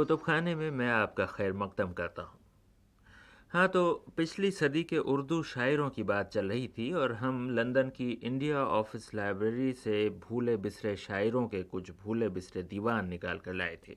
کتب خانے میں میں آپ کا خیر مقدم کرتا ہوں۔ ہاں، تو پچھلی صدی کے اردو شاعروں کی بات چل رہی تھی اور ہم لندن کی انڈیا آفس لائبریری سے بھولے بسرے شاعروں کے کچھ بھولے بسرے دیوان نکال کر لائے تھے۔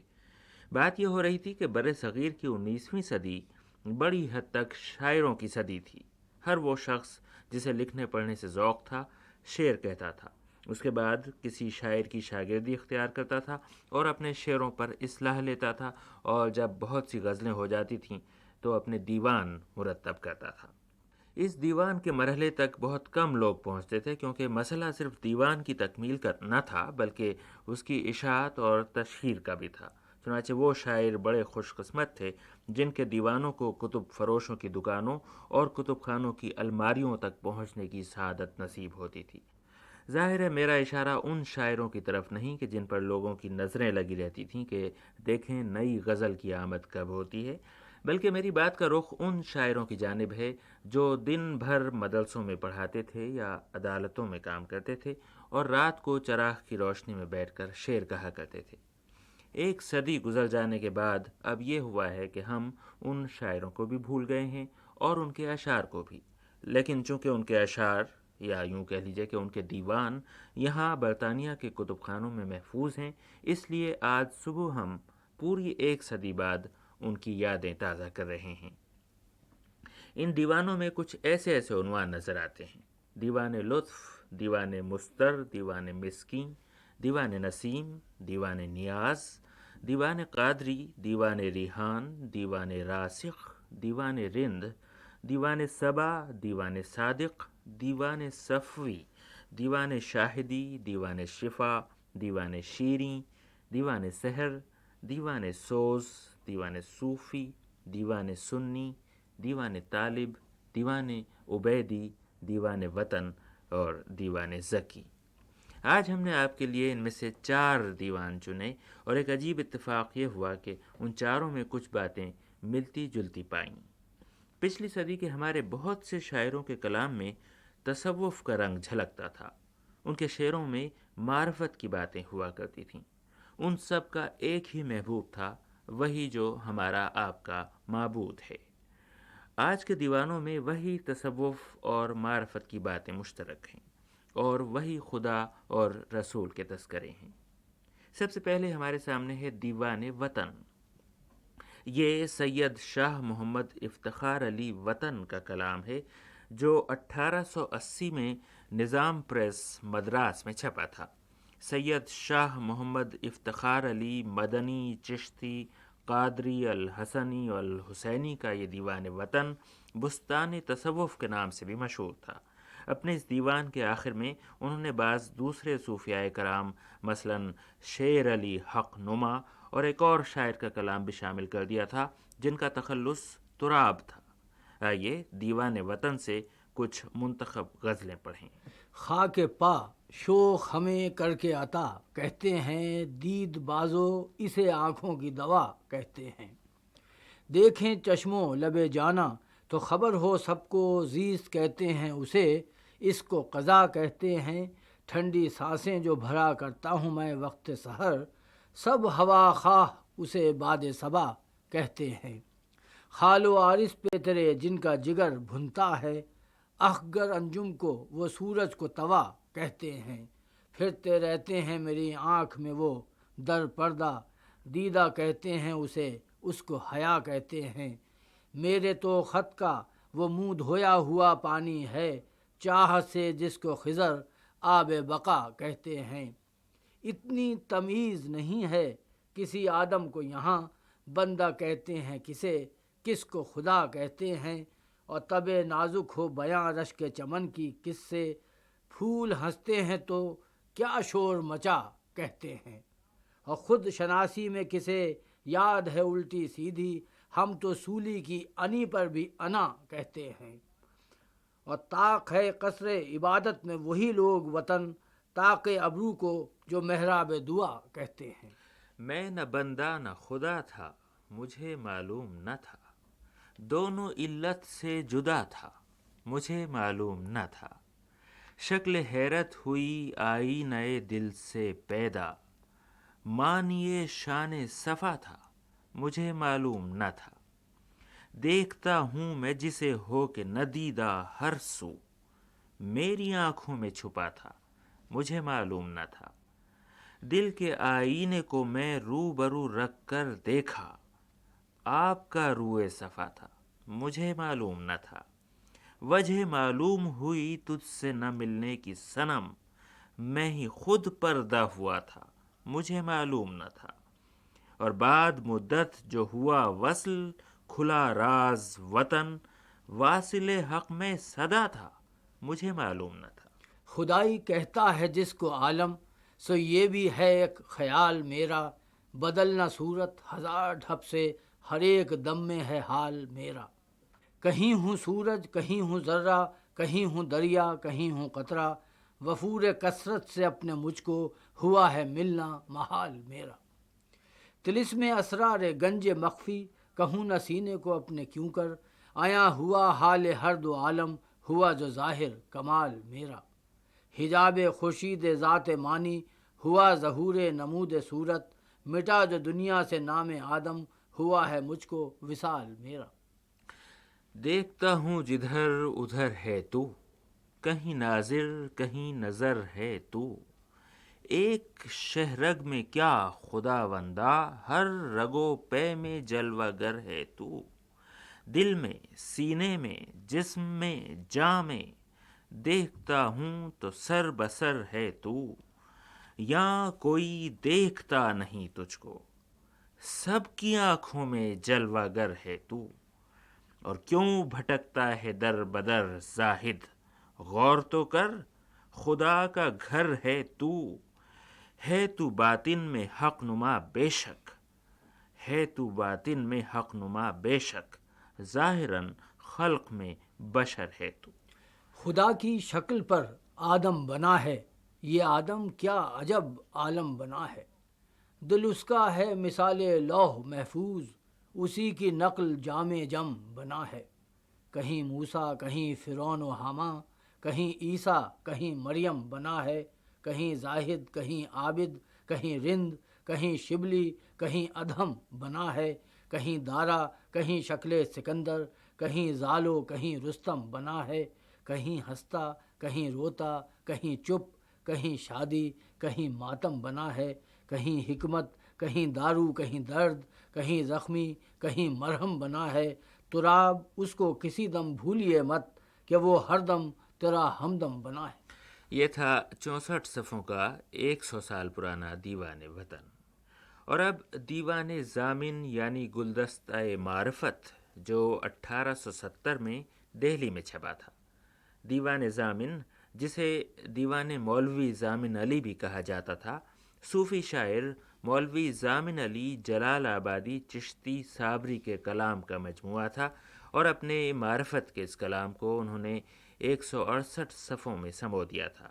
بات یہ ہو رہی تھی کہ بر صغیر کی 19ویں صدی بڑی حد تک شاعروں کی صدی تھی۔ ہر وہ شخص جسے لکھنے پڑھنے سے ذوق تھا شعر کہتا تھا، اس کے بعد کسی شاعر کی شاگردی اختیار کرتا تھا اور اپنے شعروں پر اصلاح لیتا تھا، اور جب بہت سی غزلیں ہو جاتی تھیں تو اپنے دیوان مرتب کرتا تھا۔ اس دیوان کے مرحلے تک بہت کم لوگ پہنچتے تھے، کیونکہ مسئلہ صرف دیوان کی تکمیل کا نہ تھا بلکہ اس کی اشاعت اور تشہیر کا بھی تھا۔ چنانچہ وہ شاعر بڑے خوش قسمت تھے جن کے دیوانوں کو کتب فروشوں کی دکانوں اور کتب خانوں کی الماریوں تک پہنچنے کی سعادت نصیب ہوتی تھی۔ ظاہر ہے میرا اشارہ ان شاعروں کی طرف نہیں کہ جن پر لوگوں کی نظریں لگی رہتی تھیں کہ دیکھیں نئی غزل کی آمد کب ہوتی ہے، بلکہ میری بات کا رخ ان شاعروں کی جانب ہے جو دن بھر مدرسوں میں پڑھاتے تھے یا عدالتوں میں کام کرتے تھے اور رات کو چراغ کی روشنی میں بیٹھ کر شعر کہا کرتے تھے۔ ایک صدی گزر جانے کے بعد اب یہ ہوا ہے کہ ہم ان شاعروں کو بھی بھول گئے ہیں اور ان کے اشعار کو بھی، لیکن چونکہ ان کے اشعار یا یوں کہہ لیجئے کہ ان کے دیوان یہاں برطانیہ کے کتب خانوں میں محفوظ ہیں، اس لیے آج صبح ہم پوری ایک صدی بعد ان کی یادیں تازہ کر رہے ہیں۔ ان دیوانوں میں کچھ ایسے عنوان نظر آتے ہیں: دیوان لطف، دیوان مستر، دیوان مسکین، دیوان نسیم، دیوان نیاز، دیوان قادری، دیوان ریحان، دیوان راسخ، دیوان رند، دیوان صبا، دیوان صادق، دیوان صفوی، دیوان شاہدی، دیوان شفا، دیوان شیریں، دیوان سحر، دیوان سوز، دیوان صوفی، دیوان سنی، دیوان طالب، دیوان عبیدی، دیوان وطن اور دیوان زکی۔ آج ہم نے آپ کے لیے ان میں سے 4 دیوان چنے، اور ایک عجیب اتفاق یہ ہوا کہ ان چاروں میں کچھ باتیں ملتی جلتی پائیں۔ پچھلی صدی کے ہمارے بہت سے شاعروں کے کلام میں تصوف کا رنگ جھلکتا تھا۔ ان کے شعروں میں معرفت کی باتیں ہوا کرتی تھیں۔ ان سب کا ایک ہی محبوب تھا، وہی جو ہمارا آپ کا معبود ہے۔ آج کے دیوانوں میں وہی تصوف اور معرفت کی باتیں مشترک ہیں، اور وہی خدا اور رسول کے تذکرے ہیں۔ سب سے پہلے ہمارے سامنے ہے دیوان وطن۔ یہ سید شاہ محمد افتخار علی وطن کا کلام ہے جو 1880 میں نظام پریس مدراس میں چھپا تھا۔ سید شاہ محمد افتخار علی مدنی چشتی قادری الحسنی الحسینی کا یہ دیوان وطن بستان تصوف کے نام سے بھی مشہور تھا۔ اپنے اس دیوان کے آخر میں انہوں نے بعض دوسرے صوفیاء کرام مثلاً شیر علی حق نما اور ایک اور شاعر کا کلام بھی شامل کر دیا تھا جن کا تخلص تراب تھا۔ آئیے دیوان وطن سے کچھ منتخب غزلیں پڑھیں۔ خاک پا شوق ہمیں کر کے عطا کہتے ہیں، دید بازو اسے آنکھوں کی دوا کہتے ہیں۔ دیکھیں چشموں لب جانا تو خبر ہو سب کو، زیست کہتے ہیں اسے، اس کو قضا کہتے ہیں۔ ٹھنڈی سانسیں جو بھرا کرتا ہوں میں وقت سحر، سب ہوا خواہ اسے باد صبا کہتے ہیں۔ خال و عارض پہ تیرے جن کا جگر بھنتا ہے، اخگر انجم کو وہ سورج کو توا کہتے ہیں۔ پھرتے رہتے ہیں میری آنکھ میں وہ در پردہ، دیدہ کہتے ہیں اسے، اس کو حیا کہتے ہیں۔ میرے تو خط کا وہ منہ دھویا ہوا پانی ہے، چاہت سے جس کو خضر آب بقا کہتے ہیں۔ اتنی تمیز نہیں ہے کسی آدم کو یہاں، بندہ کہتے ہیں کسے، کس کو خدا کہتے ہیں۔ اور طبع نازک ہو بیاں رشک چمن کی، کس سے پھول ہنستے ہیں تو کیا شور مچا کہتے ہیں۔ اور خود شناسی میں کسے یاد ہے الٹی سیدھی، ہم تو سولی کی انی پر بھی انا کہتے ہیں۔ اور طاق ہے قصر عبادت میں وہی لوگ وطن، طاق ابرو کو جو محراب دعا کہتے ہیں۔ میں نہ بندہ نہ خدا تھا، مجھے معلوم نہ تھا، دونوں علت سے جدا تھا، مجھے معلوم نہ تھا۔ شکل حیرت ہوئی آئی نئے دل سے پیدا، معنی شان صفا تھا، مجھے معلوم نہ تھا۔ دیکھتا ہوں میں جسے ہو کہ ندیدہ ہر سو، میری آنکھوں میں چھپا تھا، مجھے معلوم نہ تھا۔ دل کے آئینے کو میں روبرو رکھ کر دیکھا، آپ کا روئے صفا تھا، مجھے معلوم نہ تھا۔ وجہ معلوم ہوئی تجھ سے نہ ملنے کی صنم، میں ہی خود پردہ ہوا تھا، مجھے معلوم نہ تھا۔ اور بعد مدت جو ہوا وصل، کھلا راز وطن، واصل حق میں صدا تھا، مجھے معلوم نہ تھا۔ خدائی کہتا ہے جس کو عالم، سو یہ بھی ہے ایک خیال میرا، بدلنا صورت ہزار ڈھب سے، ہر ایک دم میں ہے حال میرا۔ کہیں ہوں سورج کہیں ہوں ذرہ، کہیں ہوں دریا کہیں ہوں قطرہ، وفور کثرت سے اپنے مجھ کو ہوا ہے ملنا محال میرا۔ طلسم اسرار گنج مخفی، کہوں نہ سینے کو اپنے کیوں کر، آیا ہوا حال ہر دو عالم، ہوا جو ظاہر کمال میرا۔ حجاب خورشید ذات مانی، ہوا ظہور نمود صورت، مٹا جو دنیا سے نام آدم، ہوا ہے مجھ کو وصال میرا۔ دیکھتا ہوں جدھر ادھر ہے تو، کہیں ناظر کہیں نظر ہے تو، ایک شہرگ میں کیا خداوندا، ہر رگ و پے میں جلوہ گر ہے تو۔ دل میں سینے میں جسم میں جاں میں، دیکھتا ہوں تو سر بسر ہے تو، یہاں کوئی دیکھتا نہیں تجھ کو، سب کی آنکھوں میں جلوہ گر ہے تو۔ اور کیوں بھٹکتا ہے در بدر زاہد، غور تو کر، خدا کا گھر ہے تو باطن میں حق نما بے شک، ہے تو باطن میں حق نما بے شک، ظاہراً خلق میں بشر ہے تو۔ خدا کی شکل پر آدم بنا ہے، یہ آدم کیا عجب عالم بنا ہے۔ دل اس کا ہے مثال لوح محفوظ، اسی کی نقل جام جم بنا ہے۔ کہیں موسیٰ کہیں فرعون و حامان، کہیں عیسیٰ کہیں مریم بنا ہے۔ کہیں زاہد کہیں عابد، کہیں رند کہیں شبلی، کہیں ادہم بنا ہے۔ کہیں دارا کہیں شکل سکندر، کہیں زالو کہیں رستم بنا ہے۔ کہیں ہنستا کہیں روتا، کہیں چپ کہیں شادی کہیں ماتم بنا ہے۔ کہیں حکمت کہیں دارو کہیں درد، کہیں زخمی کہیں مرہم بنا ہے۔ تراب اس کو کسی دم بھولیے مت، کہ وہ ہر دم تیرا ہمدم بنا ہے۔ یہ تھا 64 صفوں کا 100 سال پرانا دیوان وطن۔ اور اب دیوان ضامن یعنی گلدستہ معرفت، جو 1870 میں دہلی میں چھپا تھا۔ دیوان ضامن، جسے دیوان مولوی ضامن علی بھی کہا جاتا تھا، صوفی شاعر مولوی ضامن علی جلال آبادی چشتی صابری کے کلام کا مجموعہ تھا، اور اپنے معرفت کے اس کلام کو انہوں نے 168 صفوں میں سمو دیا تھا۔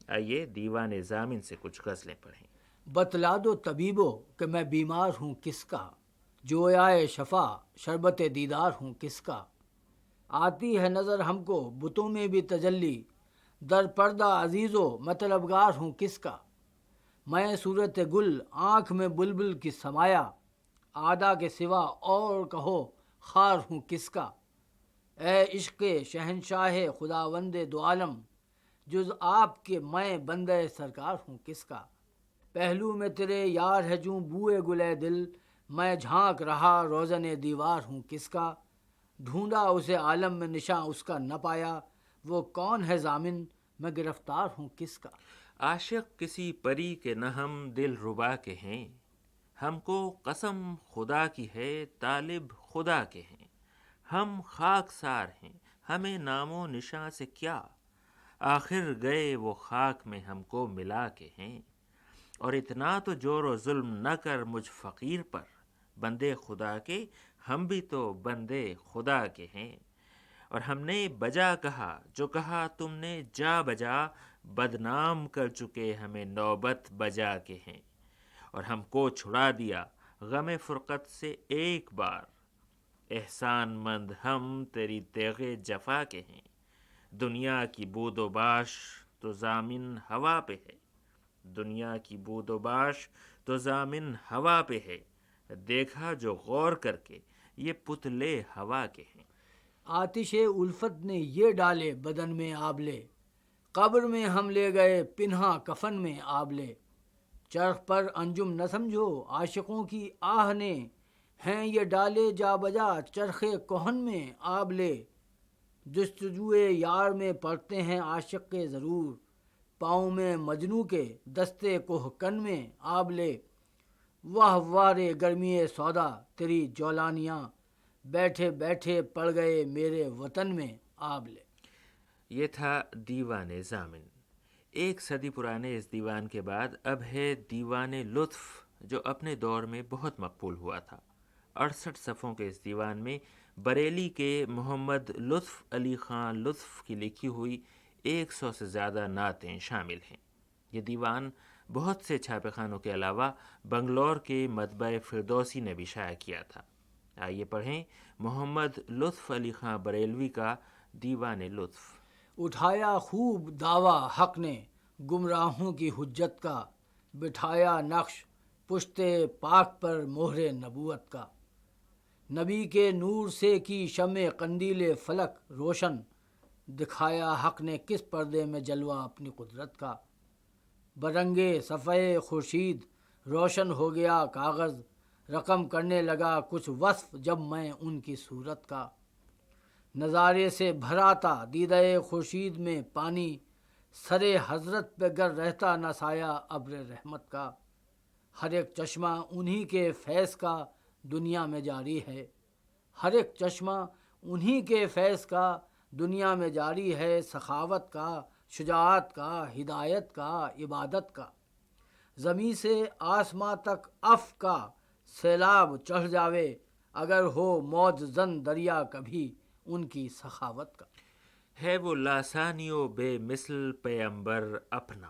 آئیے دیوان ضامن سے کچھ غزلیں پڑھیں۔ بتلا دو طبیبو کہ میں بیمار ہوں کس کا، جویائے شفا شربت دیدار ہوں کس کا۔ آتی ہے نظر ہم کو بتوں میں بھی تجلی، در پردہ عزیزو مطلبگار ہوں کس کا۔ میں صورت گل آنکھ میں بلبل کی سمایا، آدا کے سوا اور کہو خار ہوں کس کا۔ اے عشق شہنشاہ خداوند دو عالم، جز آپ کے میں بندہ سرکار ہوں کس کا۔ پہلو میں تیرے یار ہے جوں بوئے گلے دل، میں جھانک رہا روزن دیوار ہوں کس کا۔ ڈھونڈا اسے عالم میں نشاں اس کا نہ پایا، وہ کون ہے ضامن میں گرفتار ہوں کس کا۔ عاشق کسی پری کے نہ ہم دل ربا کے ہیں، ہم کو قسم خدا کی ہے طالب خدا کے ہیں۔ ہم خاک سار ہیں ہمیں نام و نشاں سے کیا، آخر گئے وہ خاک میں ہم کو ملا کے ہیں۔ اور اتنا تو جور و ظلم نہ کر مجھ فقیر پر، بندے خدا کے ہم بھی تو بندے خدا کے ہیں۔ اور ہم نے بجا کہا جو کہا تم نے جا بجا، بدنام کر چکے ہمیں نوبت بجا کے ہیں۔ اور ہم کو چھڑا دیا غم فرقت سے ایک بار، احسان مند ہم تیری تیغ جفا کے ہیں۔ دنیا کی بود و باش تو ضامن ہوا پہ ہے، دنیا کی بود و باش تو ضامن ہوا پہ ہے، دیکھا جو غور کر کے یہ پتلے ہوا کے ہیں۔ آتش الفت نے یہ ڈالے بدن میں آبلے، قبر میں ہم لے گئے پنہا کفن میں آبلے۔ چرخ پر انجم نہ سمجھو عاشقوں کی آہ نے، ہیں یہ ڈالے جا بجا چرخ کہن میں آبلے۔ جستجوئے یار میں پڑتے ہیں عاشق کے ضرور، پاؤں میں مجنو کے دستے کوہ کن میں آبلے۔ واہ وارے گرمی سودا تیری جولانیاں، بیٹھے بیٹھے پڑ گئے میرے وطن میں آبلے۔ یہ تھا دیوان ضامن۔ ایک صدی پرانے اس دیوان کے بعد اب ہے دیوان لطف، جو اپنے دور میں بہت مقبول ہوا تھا۔ 68 صفحوں کے اس دیوان میں بریلی کے محمد لطف علی خان لطف کی لکھی ہوئی 100 سے زیادہ نعتیں شامل ہیں۔ یہ دیوان بہت سے چھاپے خانوں کے علاوہ بنگلور کے مطبع فردوسی نے بھی شائع کیا تھا۔ آئیے پڑھیں محمد لطف علی خان بریلوی کا دیوان لطف۔ اٹھایا خوب دعویٰ حق نے گمراہوں کی حجت کا، بٹھایا نقش پشت پاک پر مہر نبوت کا۔ نبی کے نور سے کی شمع قندیل فلک روشن، دکھایا حق نے کس پردے میں جلوہ اپنی قدرت کا۔ برنگے صفحہ خورشید روشن ہو گیا کاغذ، رقم کرنے لگا کچھ وصف جب میں ان کی صورت کا۔ نظارے سے بھرا تھا دیدہ خورشید میں پانی، سرے حضرت پہ گر رہتا نہ سایہ ابر رحمت کا۔ ہر ایک چشمہ انہی کے فیض کا دنیا میں جاری ہے، ہر ایک چشمہ انہی کے فیض کا دنیا میں جاری ہے۔ سخاوت کا، شجاعت کا، ہدایت کا، عبادت کا۔ زمیں سے آسماں تک اف کا سیلاب چڑھ جاوے، اگر ہو موج زن دریا کبھی ان کی سخاوت کا۔ ہے وہ لاسانی و بے مثل پیمبر اپنا،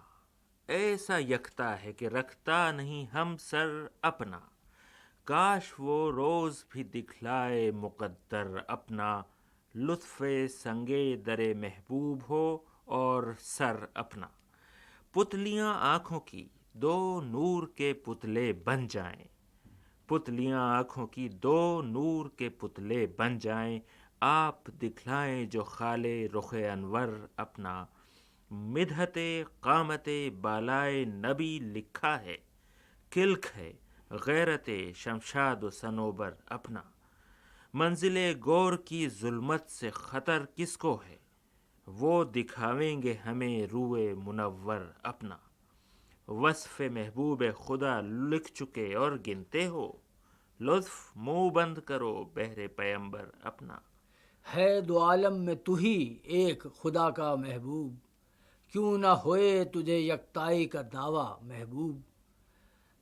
ایسا یکتا ہے کہ رکھتا نہیں ہم سر اپنا۔ کاش وہ روز بھی دکھلائے مقدر اپنا، لطف سنگے در محبوب ہو اور سر اپنا۔ پتلیاں آنکھوں کی دو نور کے پتلے بن جائیں، پتلیاں آنکھوں کی دو نور کے پتلے بن جائیں، آپ دکھلائیں جو خالے رخ انور اپنا۔ مدحت قامت بالائے نبی لکھا ہے، کلک ہے غیرت شمشاد و صنوبر اپنا۔ منزل گور کی ظلمت سے خطر کس کو ہے، وہ دکھاویں گے ہمیں روئے منور اپنا۔ وصف محبوب خدا لکھ چکے اور گنتے ہو، لطف منہ بند کرو بہر پیمبر اپنا۔ ہے دو عالم میں تو ہی ایک خدا کا محبوب، کیوں نہ ہوئے تجھے یکتائی کا دعویٰ محبوب۔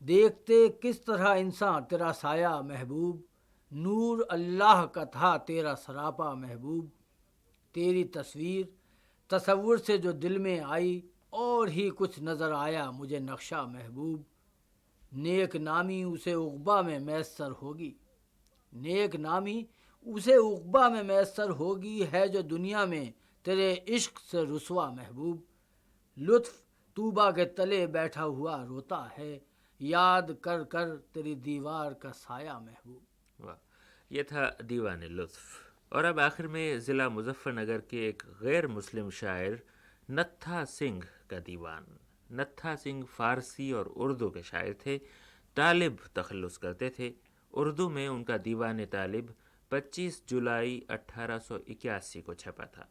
دیکھتے کس طرح انسان تیرا سایہ محبوب، نور اللہ کا تھا تیرا سراپا محبوب۔ تیری تصویر تصور سے جو دل میں آئی، اور ہی کچھ نظر آیا مجھے نقشہ محبوب۔ نیک نامی اسے عقبہ میں میسر ہوگی، نیک نامی اسے عقبہ میں میسر ہوگی، ہے جو دنیا میں تیرے عشق سے رسوا محبوب۔ لطف طوبہ کے تلے بیٹھا ہوا روتا ہے، یاد کر کر تیری دیوار کا سایہ محبوب۔ واہ، یہ تھا دیوان لطف۔ اور اب آخر میں ضلع مظفر نگر کے ایک غیر مسلم شاعر نتھا سنگھ کا دیوان۔ نتھا سنگھ فارسی اور اردو کے شاعر تھے، طالب تخلص کرتے تھے۔ اردو میں ان کا دیوان طالب 25 جولائی 1881 کو چھپا تھا۔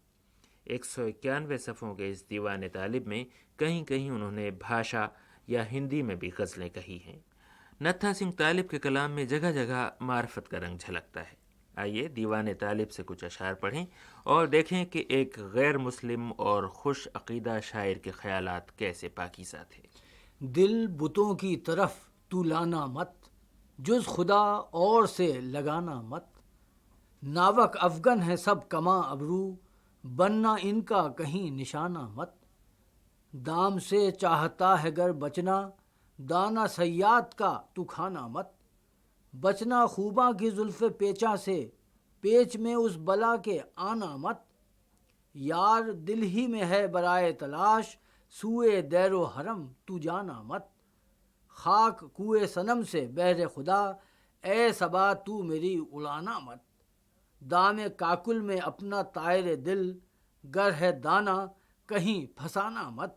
191 صفحوں کے اس دیوان طالب میں کہیں کہیں انہوں نے بھاشا یا ہندی میں بھی غزلیں کہی ہیں۔ نتھا سنگھ طالب کے کلام میں جگہ جگہ معرفت کا رنگ جھلکتا ہے۔ آئیے دیوان طالب سے کچھ اشعار پڑھیں اور دیکھیں کہ ایک غیر مسلم اور خوش عقیدہ شاعر کے خیالات کیسے پاکیزہ تھے۔ دل بتوں کی طرف تو لانا مت، جز خدا اور سے لگانا مت۔ ناوک افغن ہے سب کماں ابرو، بننا ان کا کہیں نشانہ مت۔ دام سے چاہتا ہے گر بچنا، دانا صیاد کا تو کھانا مت۔ بچنا خوباں کی زلف پیچاں سے، پیچ میں اس بلا کے آنا مت۔ یار دل ہی میں ہے برائے تلاش، سوئے دیر و حرم تو جانا مت۔ خاک کوئے صنم سے بہر خدا، اے صبا تو میری اڑانا مت، دام کاکل میں اپنا طائر دل، گر ہے دانا کہیں پھنسانا مت،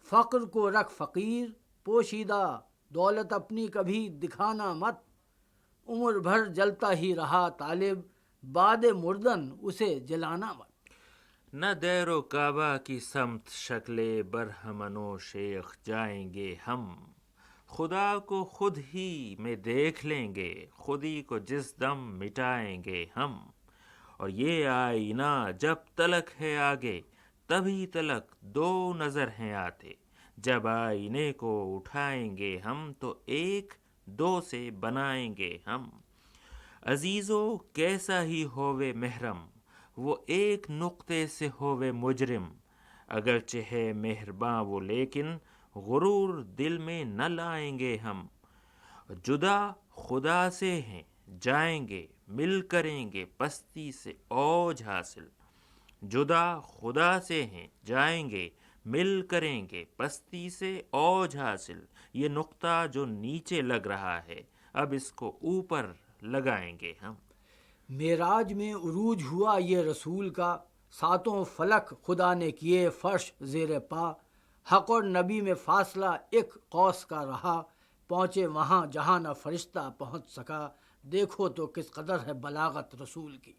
فقر کو رکھ فقیر پوشیدہ، دولت اپنی کبھی دکھانا مت، عمر بھر جلتا ہی رہا طالب، باد مردن اسے جلانا مت۔ نہ دیر و کعبہ کی سمت شکل برہمن و شیخ جائیں گے ہم، خدا کو خود ہی میں دیکھ لیں گے، خودی کو جس دم مٹائیں گے ہم، اور یہ آئینہ جب تلک ہے آگے تبھی تلک دو نظر ہیں آتے، جب آئینے کو اٹھائیں گے ہم تو ایک دو سے بنائیں گے ہم، عزیزو کیسا ہی ہووے محرم وہ ایک نقطے سے ہووے مجرم، اگرچہ ہے مہرباں وہ لیکن غرور دل میں نہ لائیں گے ہم، جدا خدا سے ہیں جائیں گے مل کریں گے پستی سے اوج حاصل، جدا خدا سے ہیں جائیں گے مل کریں گے پستی سے اوج حاصل، یہ نقطہ جو نیچے لگ رہا ہے اب اس کو اوپر لگائیں گے ہم۔ معراج میں عروج ہوا یہ رسول کا، ساتوں فلک خدا نے کیے فرش زیر پا، حق اور نبی میں فاصلہ ایک قوس کا رہا، پہنچے وہاں جہاں نہ فرشتہ پہنچ سکا، دیکھو تو کس قدر ہے بلاغت رسول کی،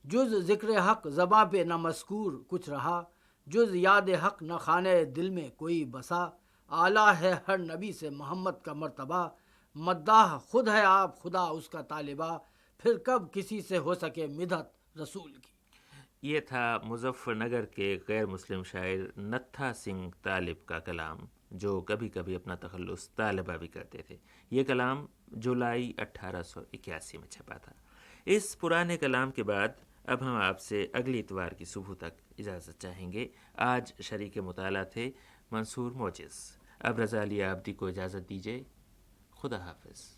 جز ذکر حق زباں پہ نہ مذکور کچھ رہا، جز یاد حق نہ خانے دل میں کوئی بسا، اعلیٰ ہے ہر نبی سے محمد کا مرتبہ، مداح خود ہے آپ خدا اس کا طالبہ، پھر کب کسی سے ہو سکے مدحت رسول کی۔ یہ تھا مظفر نگر کے غیر مسلم شاعر نتھا سنگھ طالب کا کلام، جو کبھی کبھی اپنا تخلص طالبہ بھی کرتے تھے۔ یہ کلام جولائی 1881 میں چھپا تھا۔ اس پرانے کلام کے بعد اب ہم آپ سے اگلی اتوار کی صبح تک اجازت چاہیں گے۔ آج شریک مطالعہ تھے منصور موجز۔ اب رضا علی عابدی کو اجازت دیجیے۔ خدا حافظ۔